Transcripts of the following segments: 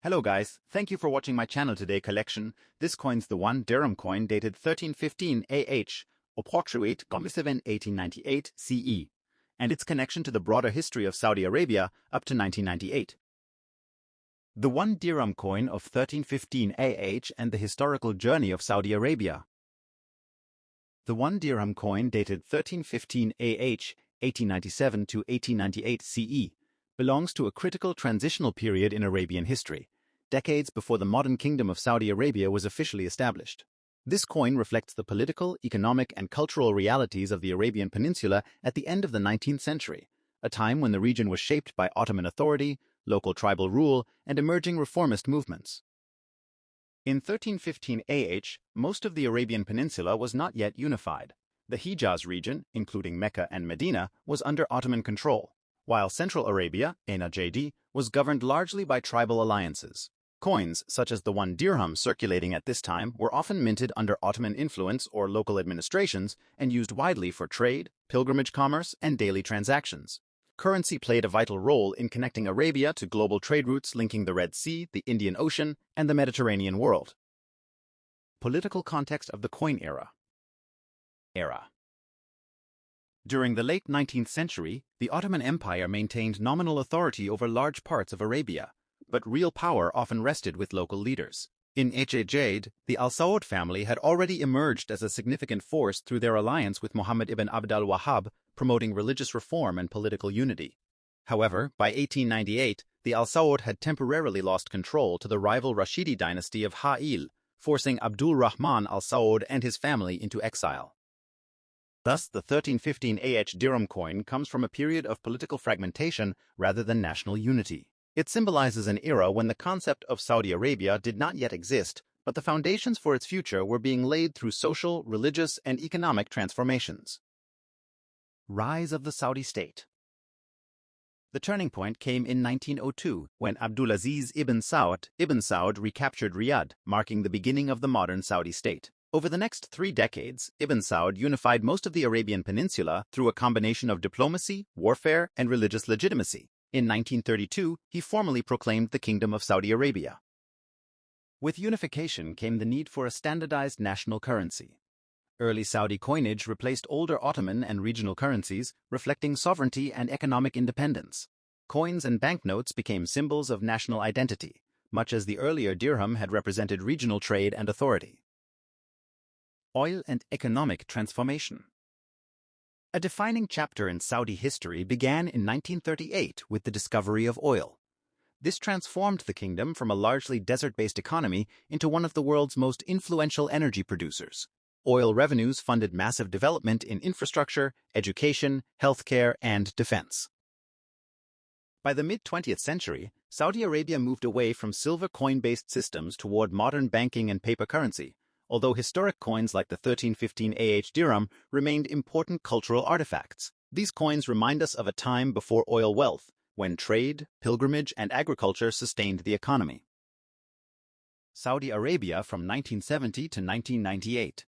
Hello guys, thank you for watching my channel today collection. This coin's the 1 Dirham coin dated 1315 AH, approximate 1898 CE, and its connection to the broader history of Saudi Arabia up to 1998. The 1 Dirham coin of 1315 AH and the historical journey of Saudi Arabia. The 1 Dirham coin dated 1315 AH, 1897 to 1898 CE, belongs to a critical transitional period in Arabian history, decades before the modern Kingdom of Saudi Arabia was officially established. This coin reflects the political, economic, and cultural realities of the Arabian Peninsula at the end of the 19th century, a time when the region was shaped by Ottoman authority, local tribal rule, and emerging reformist movements. In 1315 AH, most of the Arabian Peninsula was not yet unified. The Hijaz region, including Mecca and Medina, was under Ottoman control, while Central Arabia, NJD, was governed largely by tribal alliances. Coins, such as the 1 dirham circulating at this time, were often minted under Ottoman influence or local administrations and used widely for trade, pilgrimage commerce, and daily transactions. Currency played a vital role in connecting Arabia to global trade routes linking the Red Sea, the Indian Ocean, and the Mediterranean world. Political context of the coin era. During the late 19th century, the Ottoman Empire maintained nominal authority over large parts of Arabia, but real power often rested with local leaders. In Hijaz, the Al Saud family had already emerged as a significant force through their alliance with Muhammad ibn Abd al-Wahhab, promoting religious reform and political unity. However, by 1898, the Al Saud had temporarily lost control to the rival Rashidi dynasty of Ha'il, forcing Abdul Rahman Al Saud and his family into exile. Thus, the 1315 AH dirham coin comes from a period of political fragmentation rather than national unity. It symbolizes an era when the concept of Saudi Arabia did not yet exist, but the foundations for its future were being laid through social, religious, and economic transformations. Rise of the Saudi state. The turning point came in 1902, when Abdulaziz ibn Saud recaptured Riyadh, marking the beginning of the modern Saudi state. Over the next 3 decades, Ibn Saud unified most of the Arabian Peninsula through a combination of diplomacy, warfare, and religious legitimacy. In 1932, he formally proclaimed the Kingdom of Saudi Arabia. With unification came the need for a standardized national currency. Early Saudi coinage replaced older Ottoman and regional currencies, reflecting sovereignty and economic independence. Coins and banknotes became symbols of national identity, much as the earlier dirham had represented regional trade and authority. Oil and economic transformation. A defining chapter in Saudi history began in 1938 with the discovery of oil. This transformed the kingdom from a largely desert-based economy into one of the world's most influential energy producers. Oil revenues funded massive development in infrastructure, education, healthcare, and defense. By the mid-20th century, Saudi Arabia moved away from silver coin-based systems toward modern banking and paper currency, although historic coins like the 1315 AH dirham remained important cultural artifacts. These coins remind us of a time before oil wealth, when trade, pilgrimage, and agriculture sustained the economy. Saudi Arabia from 1970 to 1998.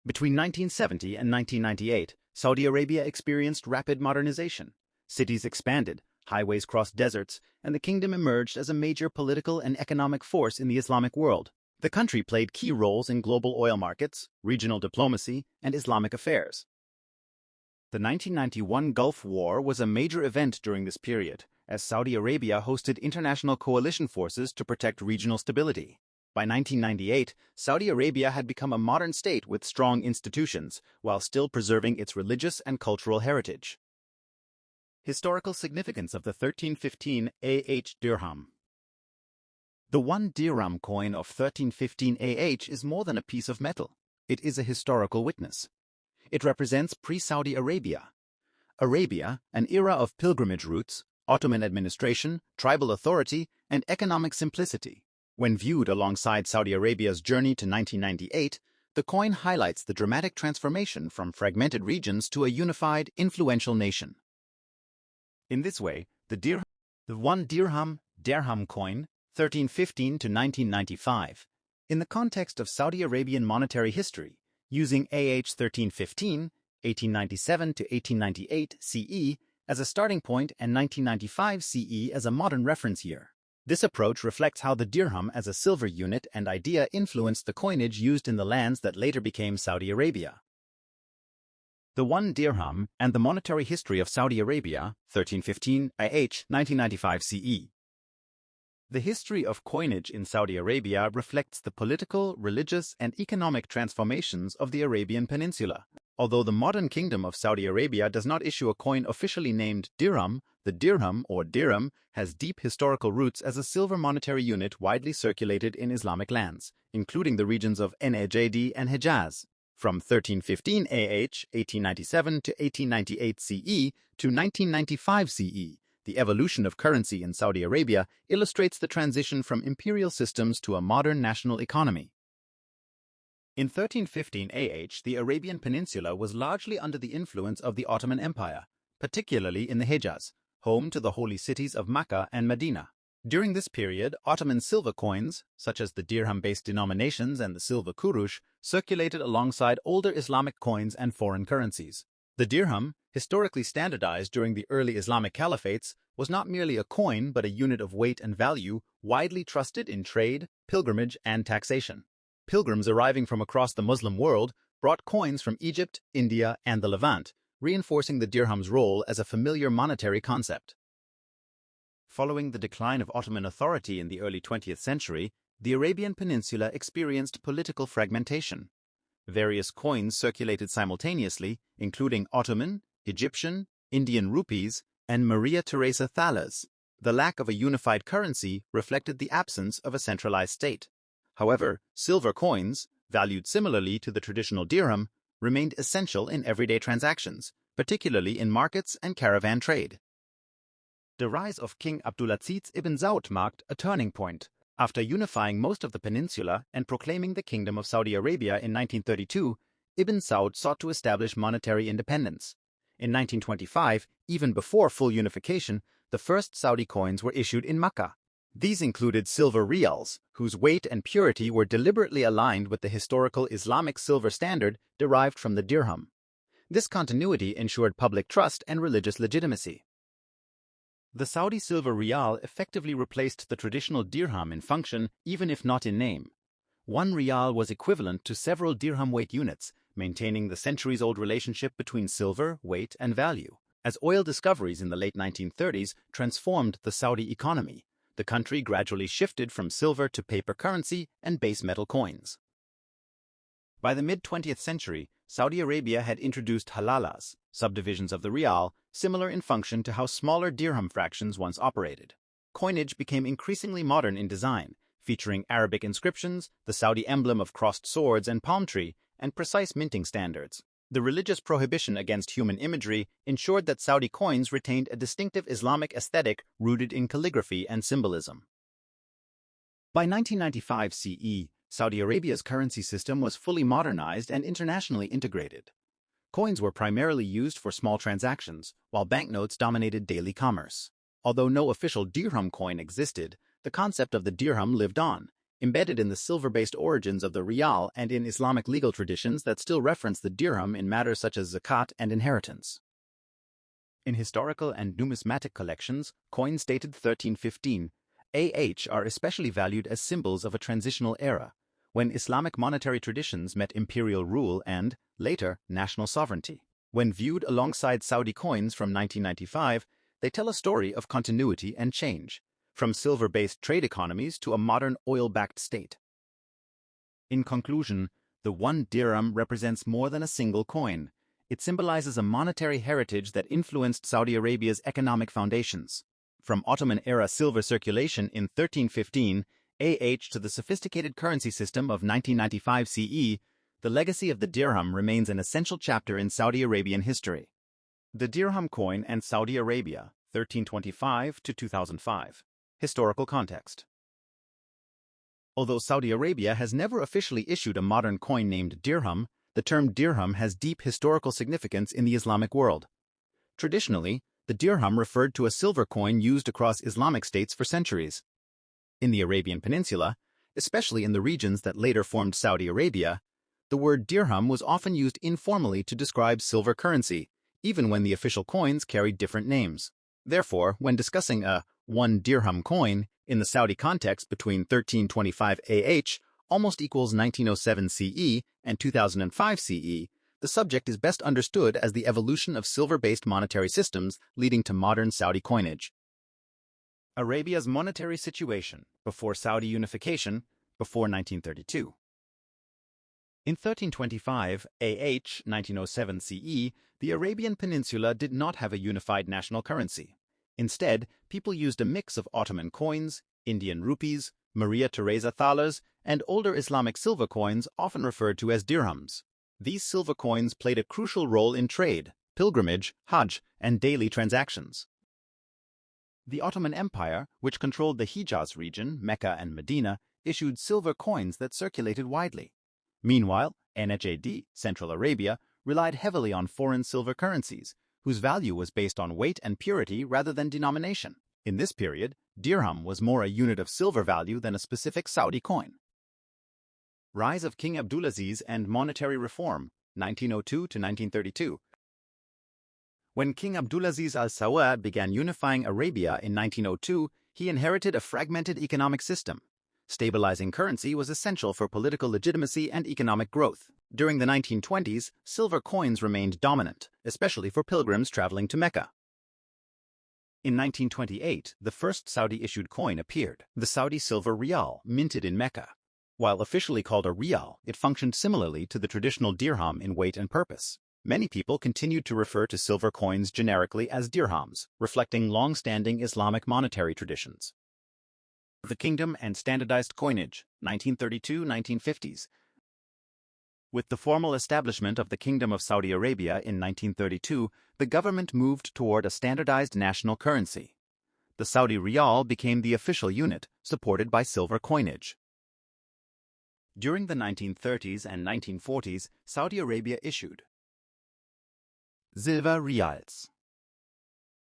Between 1970 and 1998, Saudi Arabia experienced rapid modernization. Cities expanded, highways crossed deserts, and the kingdom emerged as a major political and economic force in the Islamic world. The country played key roles in global oil markets, regional diplomacy, and Islamic affairs. The 1991 Gulf War was a major event during this period, as Saudi Arabia hosted international coalition forces to protect regional stability. By 1998, Saudi Arabia had become a modern state with strong institutions, while still preserving its religious and cultural heritage. Historical significance of the 1315 AH dirham. The 1 dirham coin of 1315 AH is more than a piece of metal. It is a historical witness. It represents pre-Saudi Arabia. Arabia, an era of pilgrimage routes, Ottoman administration, tribal authority, and economic simplicity. When viewed alongside Saudi Arabia's journey to 1998, the coin highlights the dramatic transformation from fragmented regions to a unified, influential nation. In this way, the 1 dirham coin, 1315 to 1995, in the context of Saudi Arabian monetary history, using AH 1315, 1897 to 1898 CE as a starting point and 1995 CE as a modern reference year. This approach reflects how the dirham as a silver unit and idea influenced the coinage used in the lands that later became Saudi Arabia. The 1 dirham and the monetary history of Saudi Arabia, 1315 IH 1995 CE. The history of coinage in Saudi Arabia reflects the political, religious, and economic transformations of the Arabian Peninsula. Although the modern kingdom of Saudi Arabia does not issue a coin officially named dirham, the dirham or dirham has deep historical roots as a silver monetary unit widely circulated in Islamic lands, including the regions of Najd and Hejaz. From 1315 AH 1897 to 1898 CE to 1995 CE, the evolution of currency in Saudi Arabia illustrates the transition from imperial systems to a modern national economy. In 1315 AH, the Arabian Peninsula was largely under the influence of the Ottoman Empire, particularly in the Hejaz, home to the holy cities of Mecca and Medina. During this period, Ottoman silver coins, such as the dirham-based denominations and the silver kurush, circulated alongside older Islamic coins and foreign currencies. The dirham, historically standardized during the early Islamic caliphates, was not merely a coin but a unit of weight and value, widely trusted in trade, pilgrimage, and taxation. Pilgrims arriving from across the Muslim world brought coins from Egypt, India, and the Levant, reinforcing the dirham's role as a familiar monetary concept. Following the decline of Ottoman authority in the early 20th century, the Arabian Peninsula experienced political fragmentation. Various coins circulated simultaneously, including Ottoman, Egyptian, Indian rupees, and Maria Theresa thalers. The lack of a unified currency reflected the absence of a centralized state. However, silver coins, valued similarly to the traditional dirham, remained essential in everyday transactions, particularly in markets and caravan trade. The rise of King Abdulaziz ibn Saud marked a turning point. After unifying most of the peninsula and proclaiming the Kingdom of Saudi Arabia in 1932, Ibn Saud sought to establish monetary independence. In 1925, even before full unification, the first Saudi coins were issued in Mecca. These included silver riyals, whose weight and purity were deliberately aligned with the historical Islamic silver standard derived from the dirham. This continuity ensured public trust and religious legitimacy. The Saudi silver riyal effectively replaced the traditional dirham in function, even if not in name. 1 riyal was equivalent to several dirham weight units, maintaining the centuries-old relationship between silver, weight, and value. As oil discoveries in the late 1930s transformed the Saudi economy, the country gradually shifted from silver to paper currency and base metal coins. By the mid-20th century, Saudi Arabia had introduced halalas, subdivisions of the riyal, similar in function to how smaller dirham fractions once operated. Coinage became increasingly modern in design, featuring Arabic inscriptions, the Saudi emblem of crossed swords and palm tree, and precise minting standards. The religious prohibition against human imagery ensured that Saudi coins retained a distinctive Islamic aesthetic rooted in calligraphy and symbolism. By 1995 CE, Saudi Arabia's currency system was fully modernized and internationally integrated. Coins were primarily used for small transactions, while banknotes dominated daily commerce. Although no official dirham coin existed, the concept of the dirham lived on, embedded in the silver-based origins of the riyal and in Islamic legal traditions that still reference the dirham in matters such as zakat and inheritance. In historical and numismatic collections, coins dated 1315 AH are especially valued as symbols of a transitional era, when Islamic monetary traditions met imperial rule and, later, national sovereignty. When viewed alongside Saudi coins from 1995, they tell a story of continuity and change, from silver-based trade economies to a modern oil-backed state. In conclusion, the 1 dirham represents more than a single coin. It symbolizes a monetary heritage that influenced Saudi Arabia's economic foundations. From Ottoman-era silver circulation in 1315 AH to the sophisticated currency system of 1995 CE, the legacy of the dirham remains an essential chapter in Saudi Arabian history. The dirham coin and Saudi Arabia, 1325 to 2005. Historical context. Although Saudi Arabia has never officially issued a modern coin named dirham, the term dirham has deep historical significance in the Islamic world. Traditionally, the dirham referred to a silver coin used across Islamic states for centuries. In the Arabian Peninsula, especially in the regions that later formed Saudi Arabia, the word dirham was often used informally to describe silver currency, even when the official coins carried different names. Therefore, when discussing a 1 dirham coin, In the Saudi context, between 1325 AH almost equals 1907 CE and 2005 CE, the subject is best understood as the evolution of silver-based monetary systems leading to modern Saudi coinage. Arabia's monetary situation before Saudi unification, before 1932. In 1325 AH 1907 CE, the Arabian Peninsula did not have a unified national currency. Instead, people used a mix of Ottoman coins, Indian rupees, Maria Theresa thalers, and older Islamic silver coins often referred to as dirhams. These silver coins played a crucial role in trade, pilgrimage, Hajj, and daily transactions. The Ottoman Empire, which controlled the Hijaz region, Mecca and Medina, issued silver coins that circulated widely. Meanwhile, Najd, Central Arabia, relied heavily on foreign silver currencies, whose value was based on weight and purity rather than denomination. In this period, dirham was more a unit of silver value than a specific Saudi coin. Rise of King Abdulaziz and monetary reform, 1902 to 1932. When King Abdulaziz al-Saud began unifying Arabia in 1902, he inherited a fragmented economic system. Stabilizing currency was essential for political legitimacy and economic growth. During the 1920s, silver coins remained dominant, especially for pilgrims traveling to Mecca. In 1928, the first Saudi-issued coin appeared, the Saudi silver rial, minted in Mecca. While officially called a rial, it functioned similarly to the traditional dirham in weight and purpose. Many people continued to refer to silver coins generically as dirhams, reflecting long-standing Islamic monetary traditions. The Kingdom and Standardized Coinage, 1932-1950s. With the formal establishment of the Kingdom of Saudi Arabia in 1932, the government moved toward a standardized national currency. The Saudi rial became the official unit, supported by silver coinage. During the 1930s and 1940s, Saudi Arabia issued silver rials,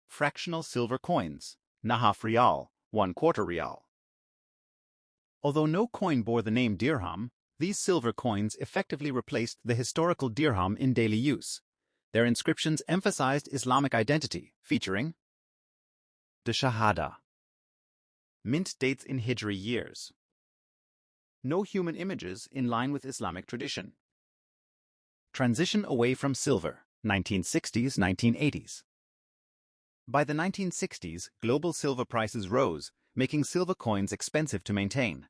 fractional silver coins, nahaf rial, 1/4 rial. Although no coin bore the name dirham, these silver coins effectively replaced the historical dirham in daily use. Their inscriptions emphasized Islamic identity, featuring the Shahada, mint dates in Hijri years, no human images in line with Islamic tradition, transition away from silver, 1960s-1980s. By the 1960s, global silver prices rose, making silver coins expensive to maintain.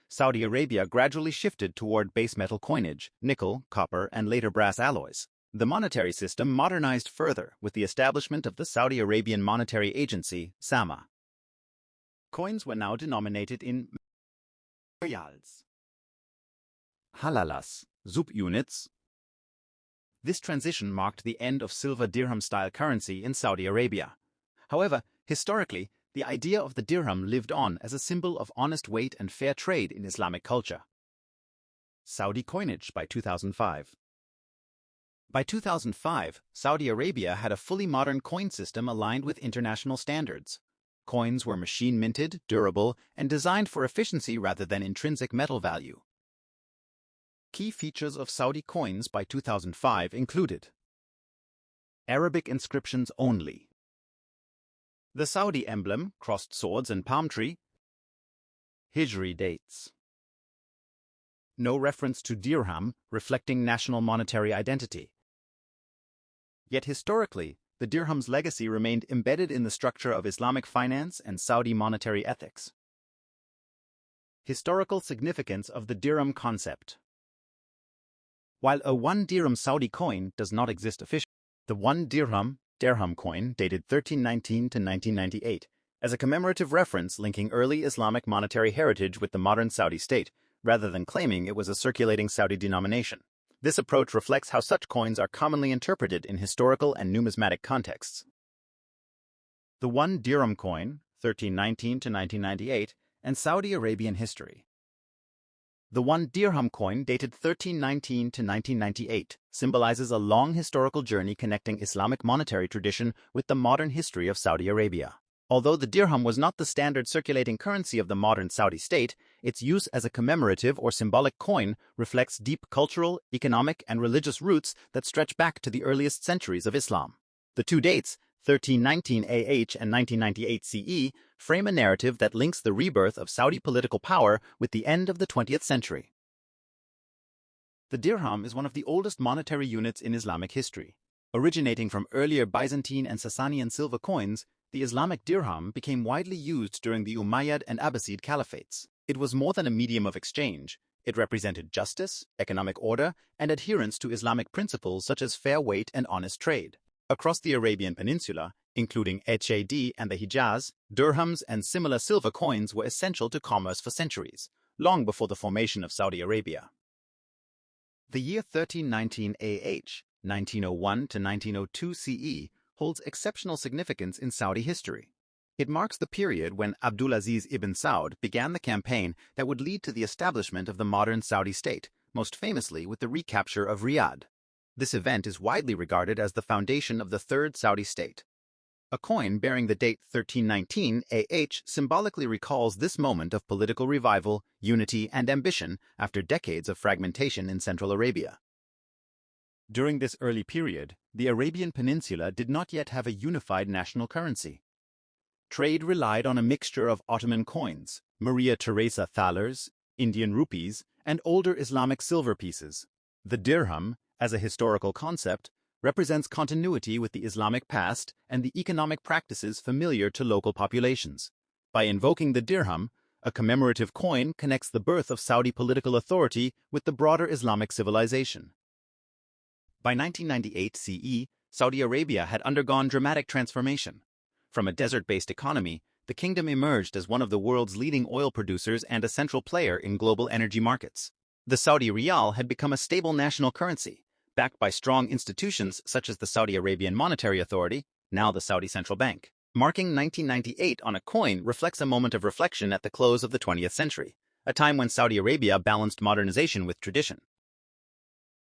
Saudi Arabia gradually shifted toward base metal coinage, nickel, copper, and later brass alloys. The monetary system modernized further with the establishment of the Saudi Arabian Monetary Agency, SAMA. Coins were now denominated in riyals, halalas, subunits. This transition marked the end of silver dirham-style currency in Saudi Arabia. However, historically, the idea of the dirham lived on as a symbol of honest weight and fair trade in Islamic culture. Saudi coinage by 2005. By 2005, Saudi Arabia had a fully modern coin system aligned with international standards. Coins were machine-minted, durable, and designed for efficiency rather than intrinsic metal value. Key features of Saudi coins by 2005 included Arabic inscriptions only, the Saudi emblem, crossed swords and palm tree, Hijri dates, no reference to dirham, reflecting national monetary identity. Yet historically, the dirham's legacy remained embedded in the structure of Islamic finance and Saudi monetary ethics. Historical significance of the dirham concept. While a 1 dirham Saudi coin does not exist officially, the 1 derham coin dated 1319 to 1998 as a commemorative reference linking early Islamic monetary heritage with the modern Saudi state, rather than claiming it was a circulating Saudi denomination. This approach reflects how such coins are commonly interpreted in historical and numismatic contexts. The 1 dirham coin, 1319 to 1998, and Saudi Arabian history. The 1 dirham coin dated 1319 to 1998 symbolizes a long historical journey connecting Islamic monetary tradition with the modern history of Saudi Arabia. Although the dirham was not the standard circulating currency of the modern Saudi state, its use as a commemorative or symbolic coin reflects deep cultural, economic, and religious roots that stretch back to the earliest centuries of Islam. The two dates, 1319 AH and 1998 CE frame a narrative that links the rebirth of Saudi political power with the end of the 20th century. The dirham is one of the oldest monetary units in Islamic history. Originating from earlier Byzantine and Sasanian silver coins, the Islamic dirham became widely used during the Umayyad and Abbasid caliphates. It was more than a medium of exchange. It represented justice, economic order, and adherence to Islamic principles such as fair weight and honest trade. Across the Arabian Peninsula, including Had and the Hijaz, dirhams and similar silver coins were essential to commerce for centuries, long before the formation of Saudi Arabia. The year 1319 AH, 1901 to 1902 CE, holds exceptional significance in Saudi history. It marks the period when Abdulaziz ibn Saud began the campaign that would lead to the establishment of the modern Saudi state, most famously with the recapture of Riyadh. This event is widely regarded as the foundation of the Third Saudi State. A coin bearing the date 1319 AH symbolically recalls this moment of political revival, unity, and ambition after decades of fragmentation in Central Arabia. During this early period, the Arabian Peninsula did not yet have a unified national currency. Trade relied on a mixture of Ottoman coins, Maria Theresa thalers, Indian rupees, and older Islamic silver pieces. The dirham, as a historical concept, represents continuity with the Islamic past and the economic practices familiar to local populations. By invoking the dirham, a commemorative coin connects the birth of Saudi political authority with the broader Islamic civilization. By 1998 CE, Saudi Arabia had undergone dramatic transformation. From a desert-based economy, the kingdom emerged as one of the world's leading oil producers and a central player in global energy markets. The Saudi riyal had become a stable national currency, backed by strong institutions such as the Saudi Arabian Monetary Authority, now the Saudi Central Bank. Marking 1998 on a coin reflects a moment of reflection at the close of the 20th century, a time when Saudi Arabia balanced modernization with tradition.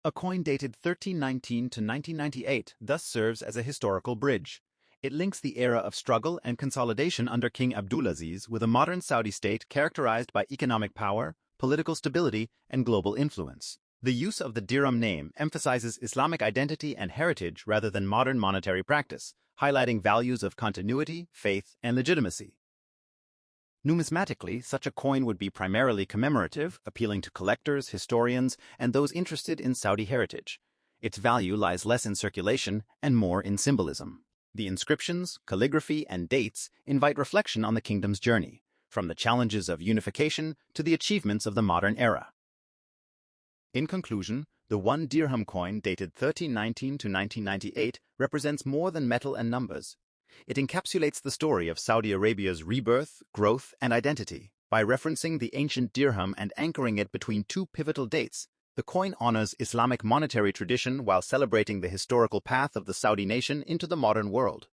A coin dated 1319 to 1998 thus serves as a historical bridge. It links the era of struggle and consolidation under King Abdulaziz with a modern Saudi state characterized by economic power, political stability, and global influence. The use of the dirham name emphasizes Islamic identity and heritage rather than modern monetary practice, highlighting values of continuity, faith, and legitimacy. Numismatically, such a coin would be primarily commemorative, appealing to collectors, historians, and those interested in Saudi heritage. Its value lies less in circulation and more in symbolism. The inscriptions, calligraphy, and dates invite reflection on the kingdom's journey, from the challenges of unification to the achievements of the modern era. In conclusion, the 1 dirham coin dated 1319 to 1998 represents more than metal and numbers. It encapsulates the story of Saudi Arabia's rebirth, growth, and identity. By referencing the ancient dirham and anchoring it between two pivotal dates, the coin honors Islamic monetary tradition while celebrating the historical path of the Saudi nation into the modern world.